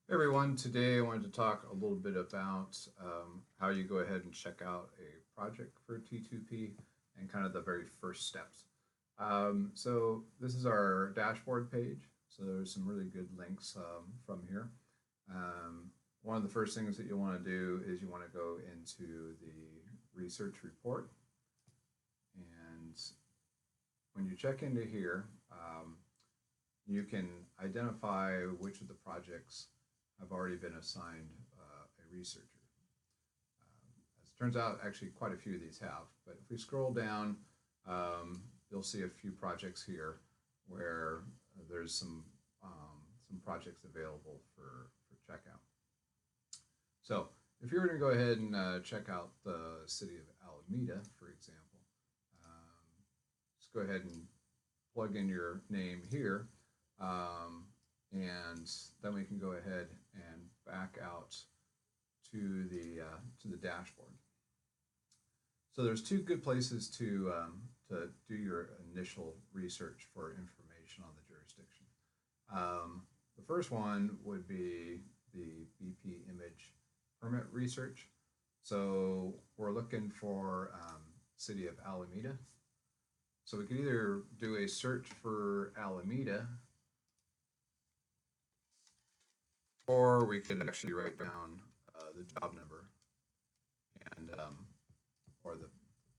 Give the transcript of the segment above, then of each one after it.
Hey everyone, today I wanted to talk a little bit about how you go ahead and check out a project for T2P and kind of the very first steps. So this is our dashboard page. So there's some really good links from here. Um, One of the first things that you want to do is you want to go into the research report. And when you check into here, you can identify which of the projects have already been assigned a researcher. As it turns out, actually quite a few of these have, but if we scroll down, you'll see a few projects here where there's some projects available for checkout. So if you were to go ahead and check out the city of Alameda, for example, just go ahead and plug in your name here, and then we can go ahead and back out to the dashboard. So there's two good places to do your initial research for information on the jurisdiction. The first one would be the BP image permit research. So we're looking for city of Alameda. So we could either do a search for Alameda, or we could actually write down the job number and or the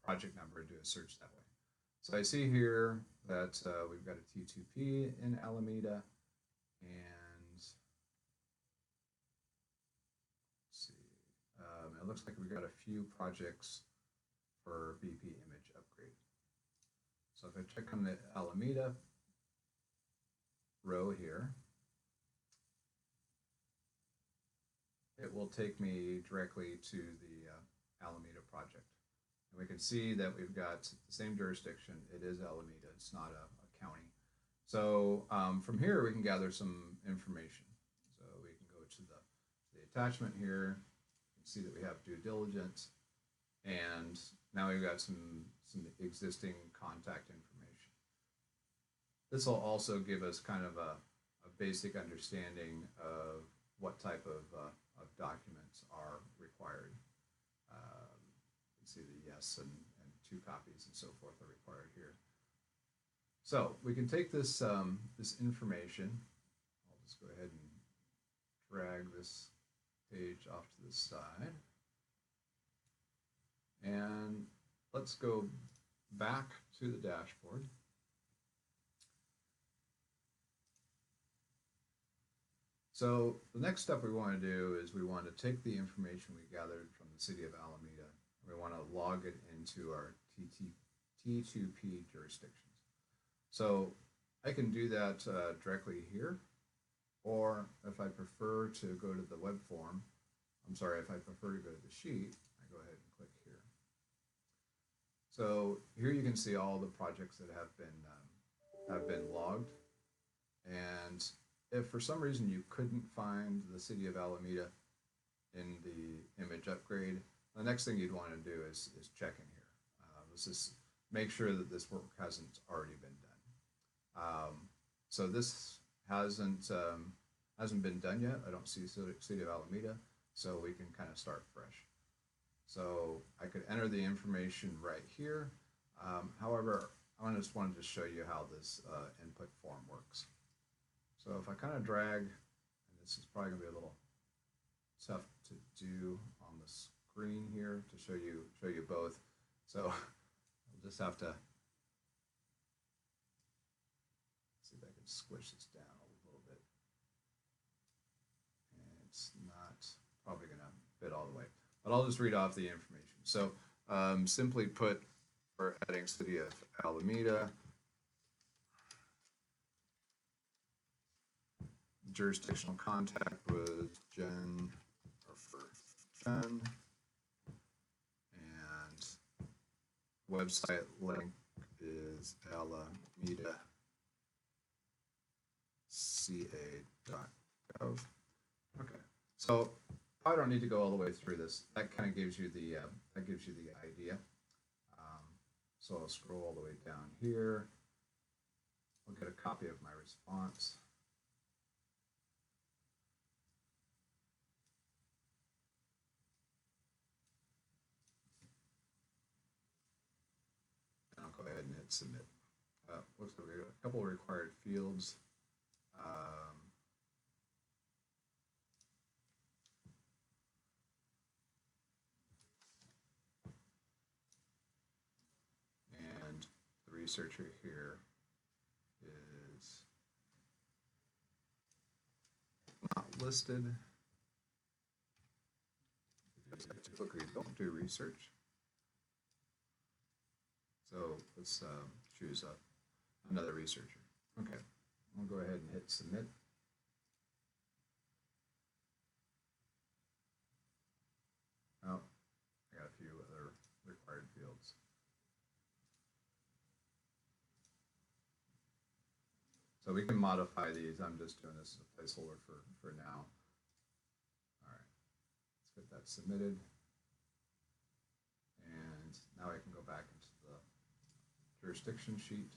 project number and do a search that way. So I see here that we've got a T2P in Alameda, and let's see, it looks like we've got a few projects for BP image upgrade. So if I check on the Alameda row here, it will take me directly to the Alameda project. And we can see that we've got the same jurisdiction. It is Alameda, it's not a county. So from here, we can gather some information. So we can go to the attachment here, and see that we have due diligence, and now we've got some existing contact information. This will also give us kind of a basic understanding of what type of documents are required. You can see the yes and two copies and so forth are required here. So we can take this information. I'll just go ahead and drag this page off to the side. And let's go back to the dashboard. So the next step we want to do is we want to take the information we gathered from the city of Alameda, and we want to log it into our T2P jurisdictions. So I can do that directly here, or if I prefer to go to the web form, if I prefer to go to the sheet, I go ahead and click here. So here you can see all the projects that have been logged, and if for some reason you couldn't find the city of Alameda in the image upgrade, the next thing you'd want to do is check in here. This is make sure that this work hasn't already been done. So this hasn't been done yet. I don't see city of Alameda, so we can kind of start fresh. So I could enter the information right here. However, I just wanted to show you how this input form works. So if I kind of drag, and this is probably going to be a little tough to do on the screen here to show you both. So I'll just have to see if I can squish this down a little bit. And it's not probably going to fit all the way, but I'll just read off the information. So simply put, we're adding city of Alameda, jurisdictional contact was Jen, or for Jen, and website link is alameda ca.gov. Okay, so I don't need to go all the way through this. That kind of gives you the idea. So I'll scroll all the way down here. I'll get a copy of my response. and hit submit. Looks like we have a couple of required fields. And the researcher here is not listed. Typically don't do research. So let's choose another researcher. Okay, we'll go ahead and hit submit. Oh, I got a few other required fields. So we can modify these. I'm just doing this as a placeholder for now. All right, let's get that submitted. And now I can go back into the jurisdiction sheet.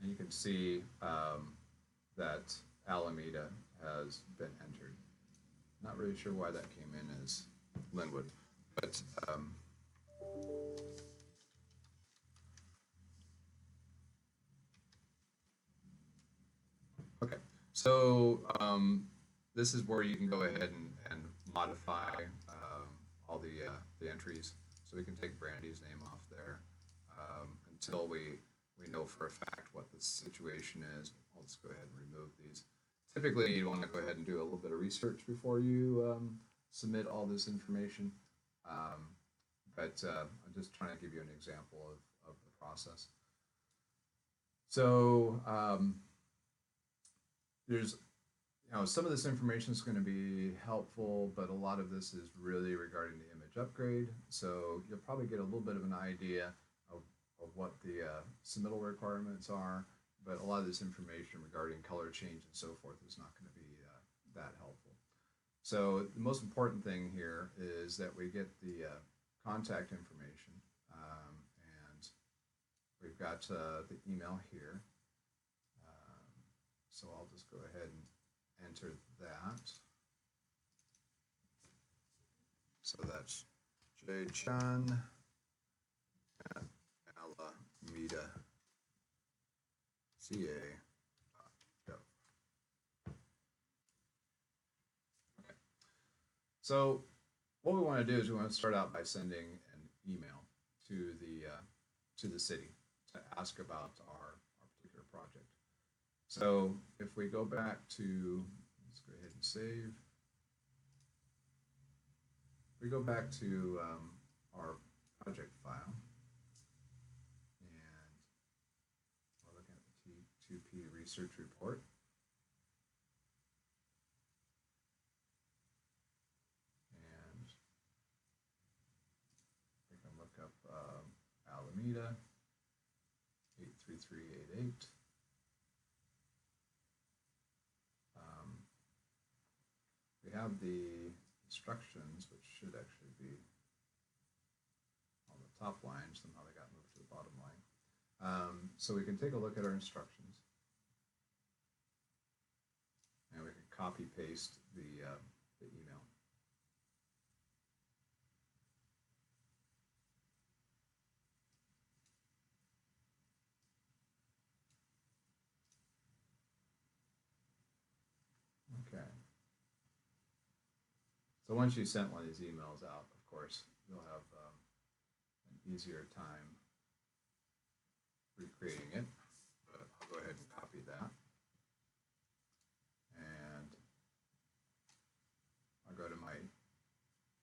And you can see that Alameda has been entered. Not really sure why that came in as Linwood, but okay. So this is where you can go ahead and modify all the entries. So we can take Brandy's name off there until we know for a fact what the situation is. Let's go ahead and remove these. Typically, you want to go ahead and do a little bit of research before you submit all this information. But I'm just trying to give you an example of the process. So there's, some of this information is going to be helpful, but a lot of this is really regarding the image upgrade. So you'll probably get a little bit of an idea of what the submittal requirements are, but a lot of this information regarding color change and so forth is not going to be that helpful. So the most important thing here is that we get the contact information, and we've got the email here. So I'll just go ahead and enter that. So that's jchan at Alameda ca.gov. Okay. So what we want to do is we want to start out by sending an email to the city to ask about our particular project. So if we go back to, let's go ahead and save. We go back to our project file, and we're looking at the T2P research report. And we can look up Alameda 83388. We have the instructions, which should actually be on the top line. Somehow they got moved to the bottom line. So we can take a look at our instructions, and we can copy paste the email. Okay. So once you sent one of these emails out, of course, you'll have an easier time recreating it. But I'll go ahead and copy that. And I'll go to my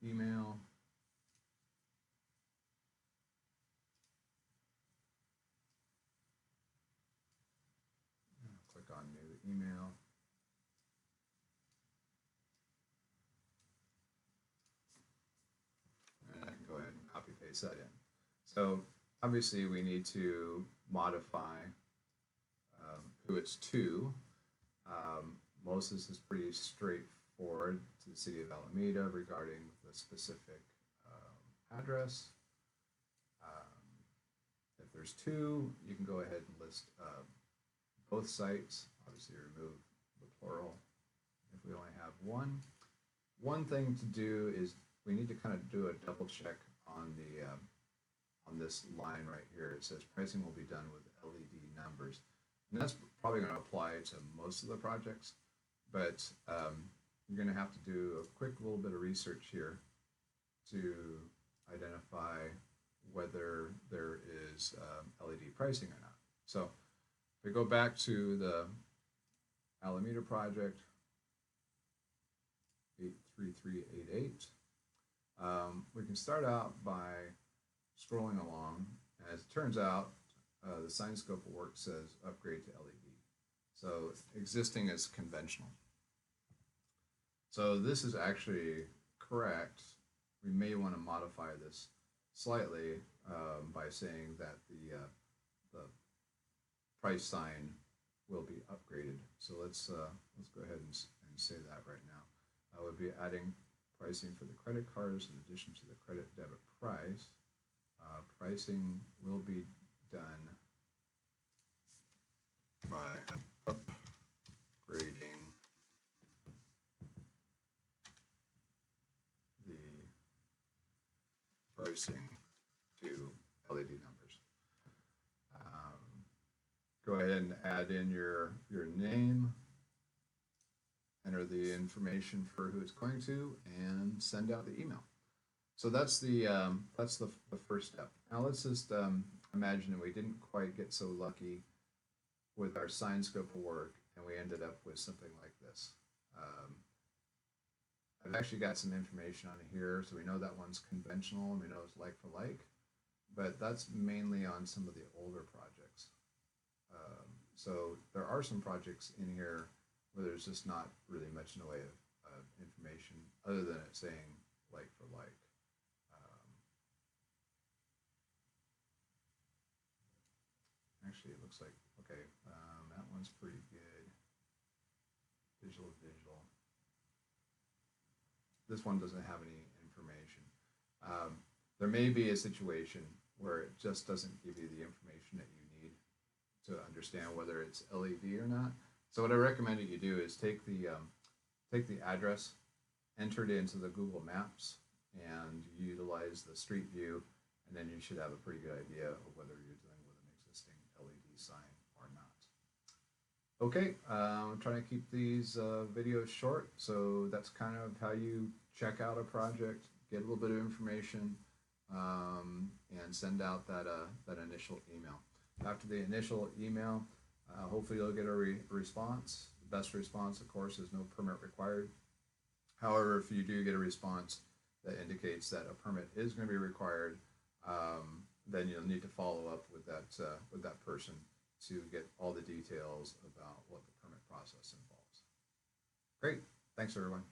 email. Click on new email. That in. So obviously we need to modify who it's to. Most of this is pretty straightforward to the city of Alameda regarding the specific address. If there's two, you can go ahead and list both sites. Obviously remove the plural if we only have one. One thing to do is we need to kind of do a double check on this line right here. It says pricing will be done with LED numbers. And that's probably going to apply to most of the projects, but you're going to have to do a quick little bit of research here to identify whether there is LED pricing or not. So if we go back to the Alameda project, 83388, we can start out by scrolling along. As it turns out, the sign scope of work says upgrade to LED. So existing is conventional. So this is actually correct. We may want to modify this slightly by saying that the price sign will be upgraded. So let's go ahead and say that right now. I would be adding pricing for the credit cards in addition to the credit debit price. Pricing will be done by upgrading the pricing to LED numbers. Go ahead and add in your name, enter the information for who it's going to, and send out the email. So that's the first step. Now let's just imagine that we didn't quite get so lucky with our sign scope of work, and we ended up with something like this. I've actually got some information on here, so we know that one's conventional, and we know it's like for like, but that's mainly on some of the older projects. So there are some projects in here where there's just not really much in the way of information other than it saying like for like. Actually, it looks like, okay, that one's pretty good. Visual. This one doesn't have any information. There may be a situation where it just doesn't give you the information that you need to understand whether it's LED or not. So what I recommend that you do is take the address, enter it into the Google Maps, and utilize the street view, and then you should have a pretty good idea of whether you're dealing with an existing LED sign or not. Okay, I'm trying to keep these videos short, so that's kind of how you check out a project, get a little bit of information, and send out that initial email. After the initial email, hopefully you'll get a response. The best response, of course, is no permit required. However, if you do get a response that indicates that a permit is going to be required, then you'll need to follow up with that person to get all the details about what the permit process involves. Great. Thanks, everyone.